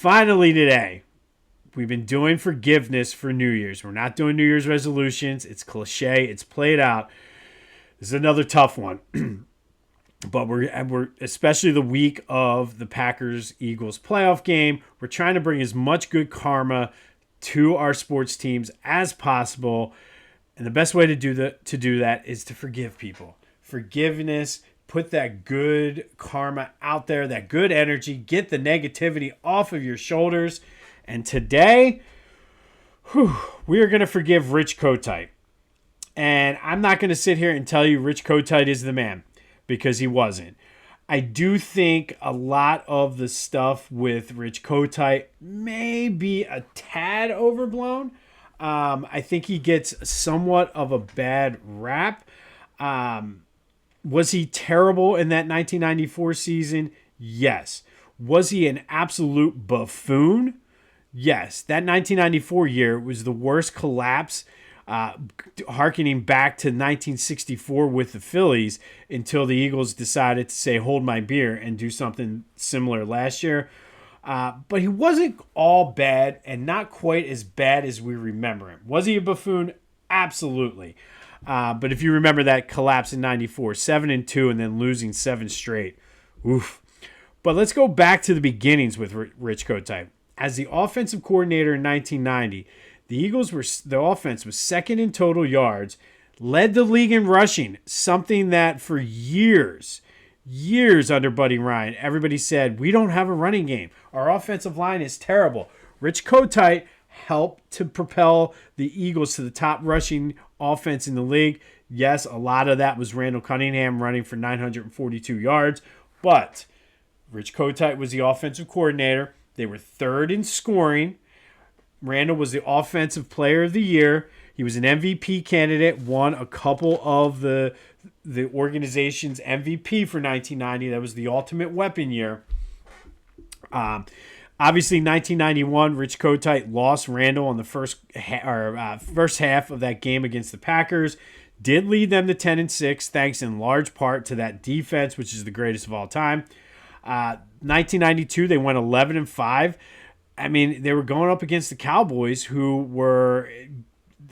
finally today, we've been doing forgiveness for New Year's. We're not doing New Year's resolutions. It's cliche. It's played out. This is another tough one. But we're especially the week of the Packers-Eagles playoff game. We're trying to bring as much good karma to our sports teams as possible. And the best way to do that is to forgive people. Forgiveness, put that good karma out there, that good energy, get the negativity off of your shoulders. And today, we are going to forgive Rich Kotite. And I'm not going to sit here and tell you Rich Kotite is the man, because he wasn't. I do think a lot of the stuff with Rich Kotite may be a tad overblown. I think he gets somewhat of a bad rap. Was he terrible in that 1994 season? Yes. Was he an absolute buffoon? Yes. That 1994 year was the worst collapse, harkening back to 1964 with the Phillies, until the Eagles decided to say, hold my beer, and do something similar last year. But he wasn't all bad, and not quite as bad as we remember him. Was he a buffoon? Absolutely. But if you remember that collapse in 94, 7-2, and then losing 7 straight. Oof. But let's go back to the beginnings with Rich Kotite. As the offensive coordinator in 1990, the offense was second in total yards, led the league in rushing, something that for years under Buddy Ryan, everybody said, we don't have a running game. Our offensive line is terrible. Rich Kotite helped to propel the Eagles to the top rushing offense in the league. Yes, a lot of that was Randall Cunningham running for 942 yards, but Rich Kotite was the offensive coordinator. They were third in scoring. Randall was the offensive player of the year. He was an MVP candidate, won a couple of the organization's MVP for 1990. That was the ultimate weapon year. Obviously, 1991, Rich Kotite lost Randall in the first half of that game against the Packers. Did lead them to 10-6, thanks in large part to that defense, which is the greatest of all time. 1992, they went 11-5. I mean, they were going up against the Cowboys, who were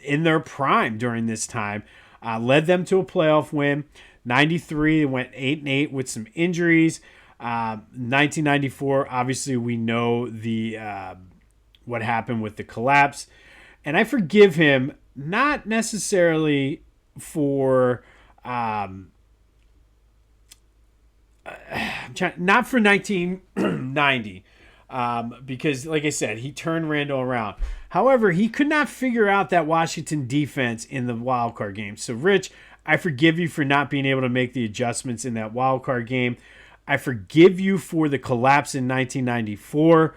in their prime during this time. Led them to a playoff win. 93, they went 8-8 with some injuries. 1994, obviously, we know the what happened with the collapse. And I forgive him, not necessarily for not for 1990. Because, like I said, he turned Randall around. However, he could not figure out that Washington defense in the wild card game. So, Rich, I forgive you for not being able to make the adjustments in that wild card game. I forgive you for the collapse in 1994,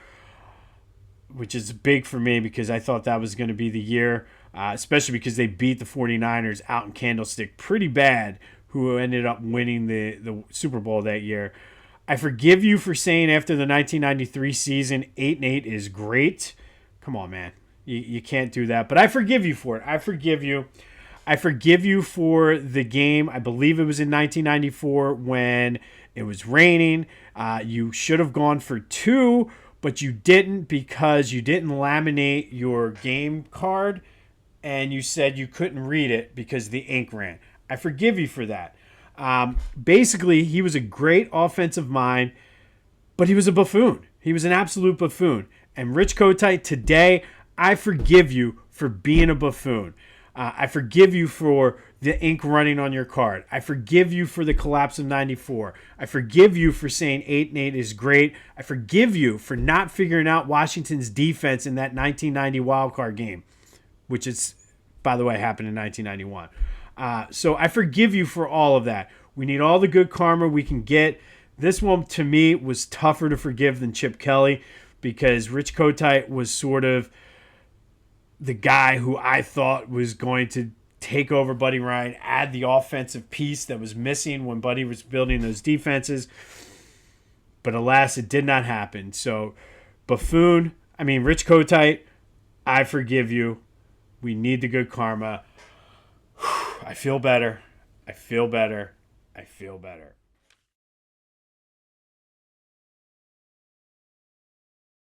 which is big for me because I thought that was going to be the year, especially because they beat the 49ers out in Candlestick pretty bad, who ended up winning the Super Bowl that year. I forgive you for saying after the 1993 season, 8-8 is great. Come on, man. You can't do that. But I forgive you for it. I forgive you. I forgive you for the game. I believe it was in 1994 when it was raining. You should have gone for 2, but you didn't because you didn't laminate your game card, and you said you couldn't read it because the ink ran. I forgive you for that. Basically, he was a great offensive mind, but he was a buffoon. He was an absolute buffoon. And Rich Kotite, today, I forgive you for being a buffoon. I forgive you for the ink running on your card. I forgive you for the collapse of 94. I forgive you for saying 8-8 is great. I forgive you for not figuring out Washington's defense in that 1990 wildcard game, which is, by the way, happened in 1991. So I forgive you for all of that. We need all the good karma we can get. This one, to me, was tougher to forgive than Chip Kelly because Rich Kotite was sort of the guy who I thought was going to take over Buddy Ryan, add the offensive piece that was missing when Buddy was building those defenses. But alas, it did not happen. So Rich Kotite, I forgive you. We need the good karma. I feel better. I feel better. I feel better.